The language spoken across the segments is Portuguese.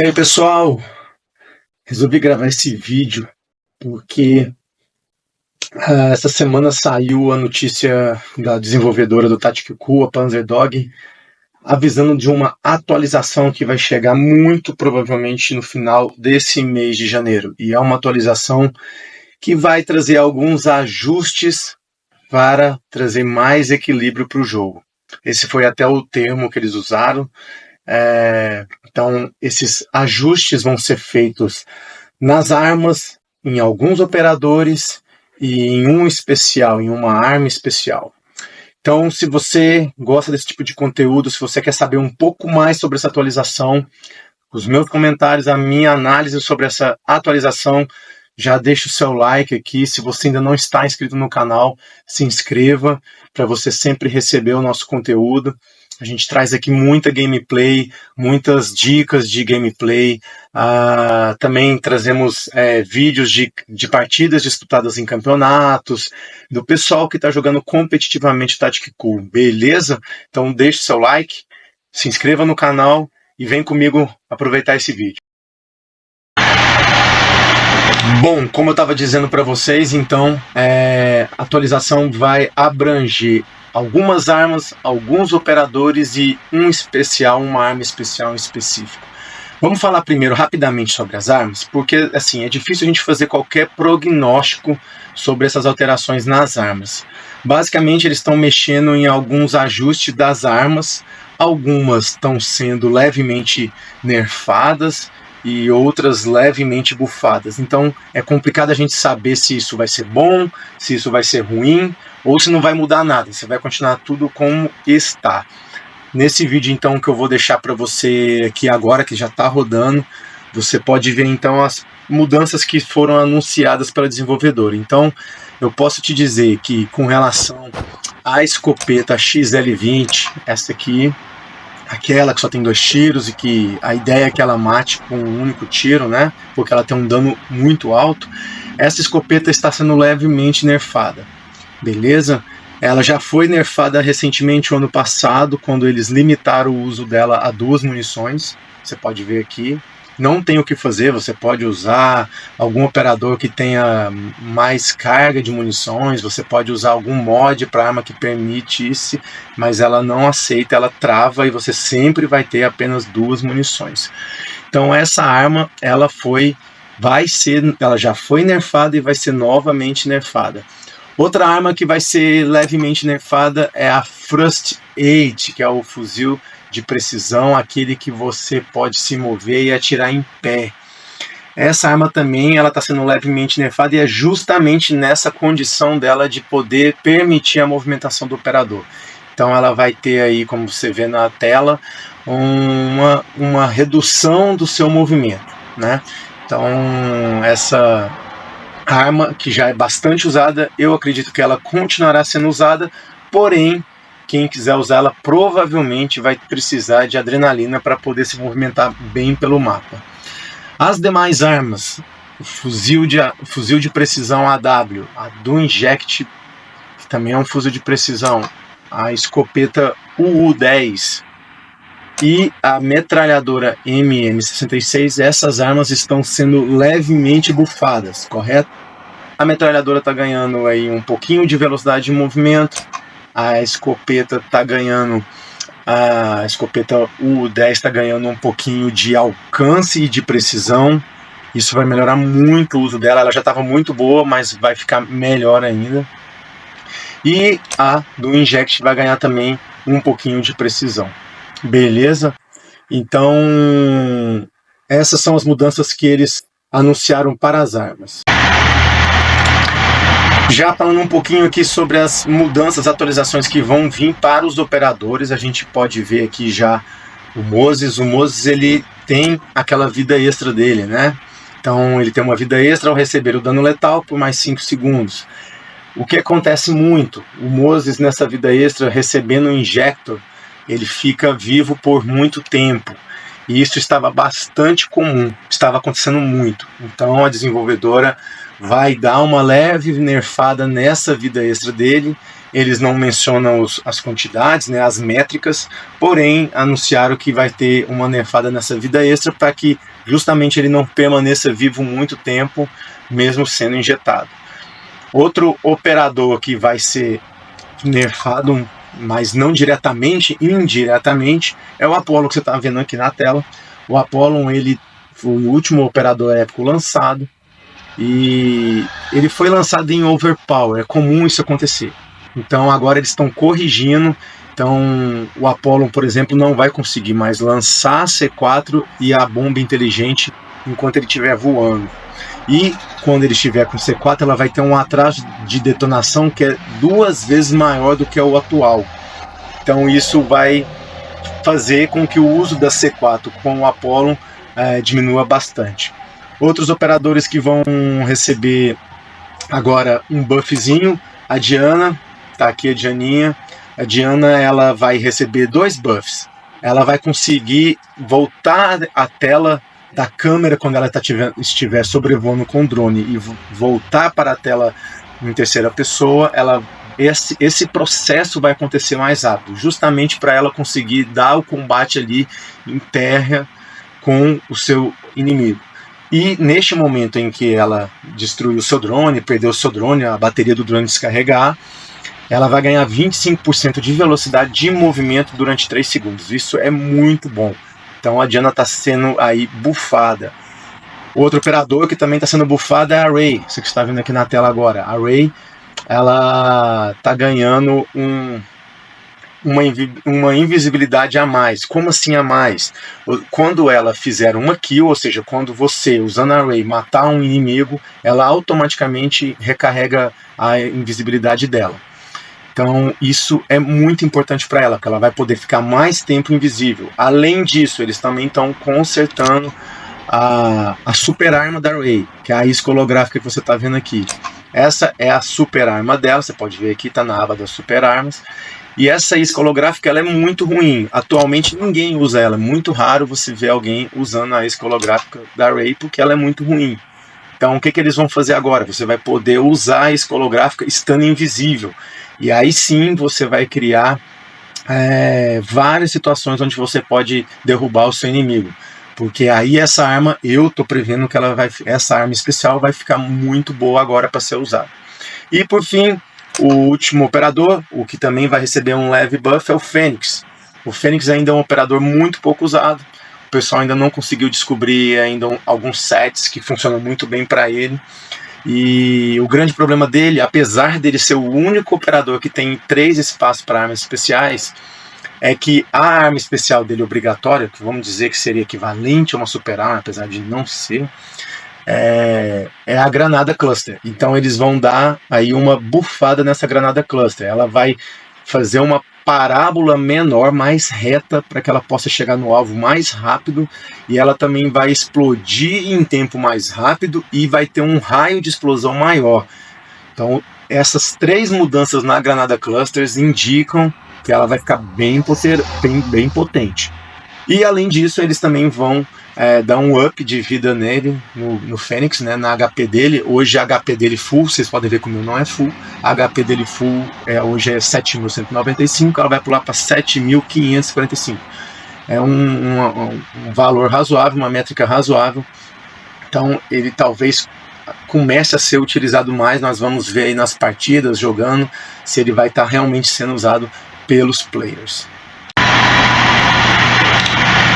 aí, pessoal, resolvi gravar esse vídeo porque essa semana saiu a notícia da desenvolvedora do Tactical Cool, a Panzerdog, avisando de uma atualização que vai chegar muito provavelmente no final desse mês de janeiro. E é uma atualização que vai trazer alguns ajustes para trazer mais equilíbrio para o jogo. Esse foi até o termo que eles usaram. Então, esses ajustes vão ser feitos nas armas, em alguns operadores e em um especial, em uma arma especial. Então, se você gosta desse tipo de conteúdo, se você quer saber um pouco mais sobre essa atualização, os meus comentários, a minha análise sobre essa atualização, já deixa o seu like aqui. Se você ainda não está inscrito no canal, se inscreva para você sempre receber o nosso conteúdo. A gente traz aqui muita gameplay, muitas dicas de gameplay. Também trazemos vídeos de partidas disputadas em campeonatos, do pessoal que está jogando competitivamente Tactical Cool, beleza? Então deixe seu like, se inscreva no canal e vem comigo aproveitar esse vídeo. Bom, como eu estava dizendo para vocês, então a atualização vai abranger algumas armas, alguns operadores e uma arma especial em específico. Vamos falar primeiro rapidamente sobre as armas, porque assim é difícil a gente fazer qualquer prognóstico sobre essas alterações nas armas. Basicamente eles estão mexendo em alguns ajustes das armas, algumas estão sendo levemente nerfadas e outras levemente bufadas. Então é complicado a gente saber se isso vai ser bom, se isso vai ser ruim, ou se não vai mudar nada, se vai continuar tudo como está. Nesse vídeo então que eu vou deixar para você aqui agora, que já está rodando, você pode ver então as mudanças que foram anunciadas pela desenvolvedora. Então eu posso te dizer que com relação à escopeta XL20, essa aqui, aquela que só tem 2 tiros e que a ideia é que ela mate com um único tiro, né? Porque ela tem um dano muito alto. Essa escopeta está sendo levemente nerfada, beleza? Ela já foi nerfada recentemente, o ano passado, quando eles limitaram o uso dela a 2 munições. Você pode ver aqui. Não tem o que fazer, você pode usar algum operador que tenha mais carga de munições, você pode usar algum mod para arma que permite isso, mas ela não aceita, ela trava e você sempre vai ter apenas 2 munições. Então essa arma, ela já foi nerfada e vai ser novamente nerfada. Outra arma que vai ser levemente nerfada é a Thrust 8, que é o fuzil de precisão, aquele que você pode se mover e atirar em pé. Essa arma também ela está sendo levemente nerfada e é justamente nessa condição dela de poder permitir a movimentação do operador. Então ela vai ter aí, como você vê na tela, uma redução do seu movimento, né? Então essa arma, que já é bastante usada, eu acredito que ela continuará sendo usada, porém quem quiser usá-la provavelmente vai precisar de adrenalina para poder se movimentar bem pelo mapa. As demais armas, o fuzil de precisão AW, a do Inject, que também é um fuzil de precisão, a escopeta UU-10 e a metralhadora MM66, essas armas estão sendo levemente bufadas, correto? A metralhadora está ganhando aí um pouquinho de velocidade de movimento. A escopeta está ganhando, a escopeta U10 está ganhando um pouquinho de alcance e de precisão. Isso vai melhorar muito o uso dela. Ela já estava muito boa, mas vai ficar melhor ainda. E a do Inject vai ganhar também um pouquinho de precisão. Beleza? Então, essas são as mudanças que eles anunciaram para as armas. Já falando um pouquinho aqui sobre as mudanças, atualizações que vão vir para os operadores, a gente pode ver aqui já o Moses. O Moses ele tem aquela vida extra dele, né? Então ele tem uma vida extra ao receber o dano letal por mais 5 segundos. O que acontece muito, o Moses nessa vida extra recebendo o Injector, ele fica vivo por muito tempo. E isso estava bastante comum, estava acontecendo muito. Então a desenvolvedora vai dar uma leve nerfada nessa vida extra dele. Eles não mencionam as quantidades, né, as métricas, porém anunciaram que vai ter uma nerfada nessa vida extra para que justamente ele não permaneça vivo muito tempo, mesmo sendo injetado. Outro operador que vai ser nerfado, mas não diretamente, indiretamente, é o Apollon, que você está vendo aqui na tela. O Apollon, ele foi o último operador épico lançado, e ele foi lançado em Overpower, é comum isso acontecer. Então agora eles estão corrigindo, então o Apollon, por exemplo, não vai conseguir mais lançar a C4 e a bomba inteligente enquanto ele estiver voando. E quando ele estiver com C4, ela vai ter um atraso de detonação que é 2 vezes maior do que o atual. Então isso vai fazer com que o uso da C4 com o Apollon diminua bastante. Outros operadores que vão receber agora um buffzinho, a Diana, tá aqui a Dianinha. A Diana, ela vai receber 2 buffs. Ela vai conseguir voltar a tela da câmera quando ela estiver sobrevoando com o drone e voltar para a tela em terceira pessoa. Esse processo vai acontecer mais rápido, justamente para ela conseguir dar o combate ali em terra com o seu inimigo. E neste momento em que ela destruiu o seu drone, perdeu o seu drone, a bateria do drone descarregar, ela vai ganhar 25% de velocidade de movimento durante 3 segundos. Isso é muito bom. Então a Diana está sendo aí bufada. Outro operador que também está sendo bufado é a Rey. Você que está vendo aqui na tela agora. A Rey, ela está ganhando uma invisibilidade a mais. Como assim a mais? Quando ela fizer uma kill, ou seja, quando você, usando a Rey, matar um inimigo, ela automaticamente recarrega a invisibilidade dela. Então isso é muito importante para ela, porque ela vai poder ficar mais tempo invisível. Além disso, eles também estão consertando a super arma da Rey, que é a isca holográfica que você está vendo aqui. Essa é a super arma dela, você pode ver aqui, está na aba das super armas. E essa isca holográfica, ela é muito ruim. Atualmente ninguém usa ela. É muito raro você ver alguém usando a isca holográfica da Rey, porque ela é muito ruim. Então o que eles vão fazer agora? Você vai poder usar a isca holográfica estando invisível. E aí sim você vai criar várias situações onde você pode derrubar o seu inimigo. Porque aí essa arma, eu estou prevendo que essa arma especial vai ficar muito boa agora para ser usada. E por fim, o último operador, o que também vai receber um leve buff, é o Fênix. O Fênix ainda é um operador muito pouco usado. O pessoal ainda não conseguiu descobrir ainda alguns sets que funcionam muito bem para ele. E o grande problema dele, apesar dele ser o único operador que tem 3 espaços para armas especiais, é que a arma especial dele obrigatória, que vamos dizer que seria equivalente a uma super arma, apesar de não ser, é a granada cluster. Então eles vão dar aí uma bufada nessa granada cluster. Ela vai fazer uma parábola menor, mais reta, para que ela possa chegar no alvo mais rápido, e ela também vai explodir em tempo mais rápido e vai ter um raio de explosão maior. Então essas 3 mudanças na granada clusters indicam que ela vai ficar bem potente. E além disso, eles também vão dar um up de vida nele, no Fênix, né, na HP dele. Hoje a HP dele full, vocês podem ver que o meu não é full. A HP dele full hoje é 7.195, ela vai pular para 7.545. É um valor razoável, uma métrica razoável. Então ele talvez comece a ser utilizado mais. Nós vamos ver aí nas partidas, jogando, se ele vai estar realmente sendo usado pelos players.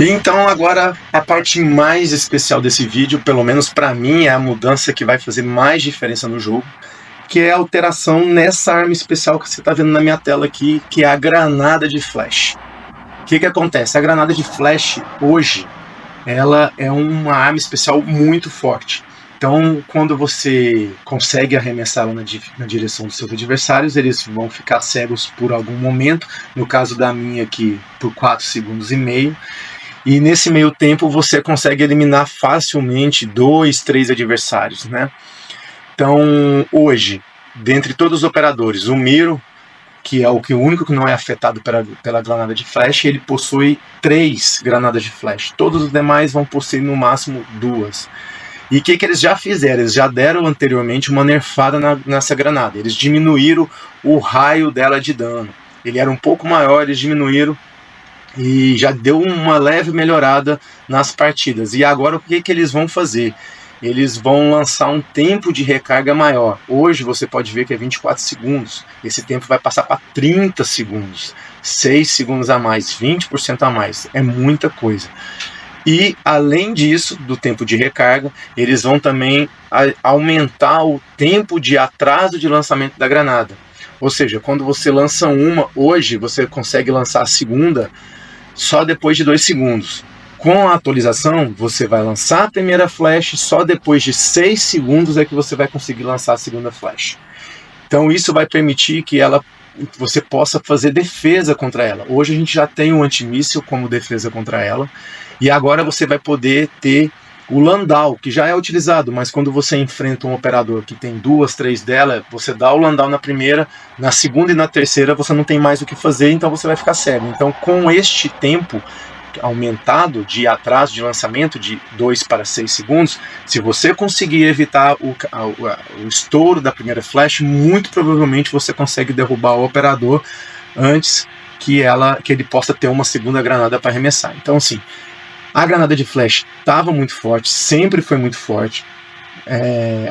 Então agora a parte mais especial desse vídeo, pelo menos para mim, é a mudança que vai fazer mais diferença no jogo, que é a alteração nessa arma especial que você está vendo na minha tela aqui, que é a granada de flash. O que acontece? A granada de flash hoje, ela é uma arma especial muito forte. Então, quando você consegue arremessá-la na direção dos seus adversários, eles vão ficar cegos por algum momento. No caso da minha aqui, por 4,5 segundos. E nesse meio tempo você consegue eliminar facilmente 2, 3 adversários, né? Então, hoje, dentre todos os operadores, o Miro, que é o único que não é afetado pela granada de flash, ele possui 3 granadas de flash. Todos os demais vão possuir no máximo 2. E o que eles já fizeram? Eles já deram anteriormente uma nerfada nessa granada. Eles diminuíram o raio dela de dano. Ele era um pouco maior, eles diminuíram e já deu uma leve melhorada nas partidas. E agora o que eles vão fazer? Eles vão lançar um tempo de recarga maior. Hoje você pode ver que é 24 segundos. Esse tempo vai passar para 30 segundos. 6 segundos a mais, 20% a mais. É muita coisa. E, além disso, do tempo de recarga, eles vão também aumentar o tempo de atraso de lançamento da granada. Ou seja, quando você lança uma, hoje você consegue lançar a segunda só depois de 2 segundos. Com a atualização, você vai lançar a primeira flash, só depois de 6 segundos é que você vai conseguir lançar a segunda flash. Então isso vai permitir que você possa fazer defesa contra ela. Hoje a gente já tem o antimíssil como defesa contra ela, e agora você vai poder ter o Landau, que já é utilizado, mas quando você enfrenta um operador que tem 2, 3 dela, você dá o Landau na primeira, na segunda e na terceira você não tem mais o que fazer, então você vai ficar cego. Então com este tempo aumentado de atraso de lançamento de 2 para 6 segundos, se você conseguir evitar o estouro da primeira flash, muito provavelmente você consegue derrubar o operador antes que ele possa ter uma segunda granada para arremessar. Então assim, a granada de flash estava muito forte, sempre foi muito forte.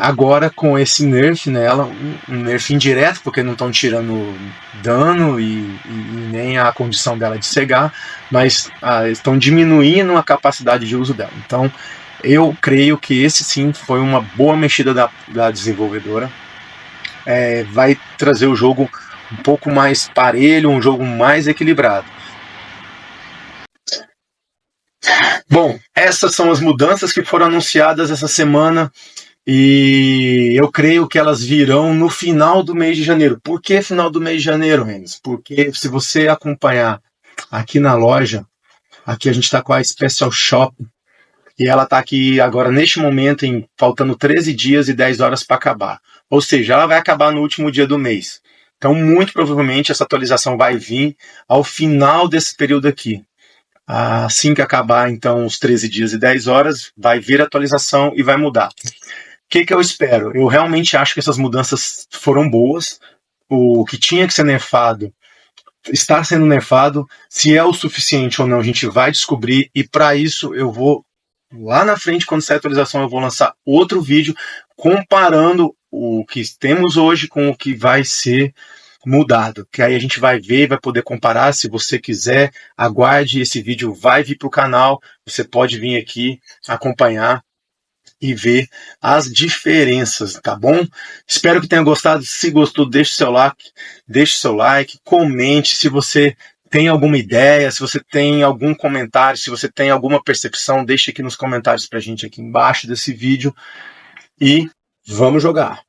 Agora com esse nerf nela, um nerf indireto, porque não estão tirando dano e nem a condição dela de cegar, mas estão diminuindo a capacidade de uso dela. Então eu creio que esse sim foi uma boa mexida da desenvolvedora. Vai trazer o jogo um pouco mais parelho, um jogo mais equilibrado. Bom, essas são as mudanças que foram anunciadas essa semana. E eu creio que elas virão no final do mês de janeiro. Por que final do mês de janeiro, Renes? Porque se você acompanhar aqui na loja, aqui a gente está com a Special Shop, e ela está aqui agora neste momento, faltando 13 dias e 10 horas para acabar. Ou seja, ela vai acabar no último dia do mês. Então, muito provavelmente, essa atualização vai vir ao final desse período aqui. Assim que acabar, então, os 13 dias e 10 horas, vai vir a atualização e vai mudar. O que eu espero? Eu realmente acho que essas mudanças foram boas. O que tinha que ser nerfado está sendo nerfado. Se é o suficiente ou não, a gente vai descobrir. E para isso, eu vou lá na frente, quando sair a atualização, eu vou lançar outro vídeo comparando o que temos hoje com o que vai ser mudado. Que aí a gente vai ver e vai poder comparar. Se você quiser, aguarde. Esse vídeo vai vir para o canal. Você pode vir aqui acompanhar e ver as diferenças, tá bom? Espero que tenha gostado. Se gostou, deixe seu like, comente se você tem alguma ideia, se você tem algum comentário, se você tem alguma percepção, deixe aqui nos comentários pra gente aqui embaixo desse vídeo e vamos jogar.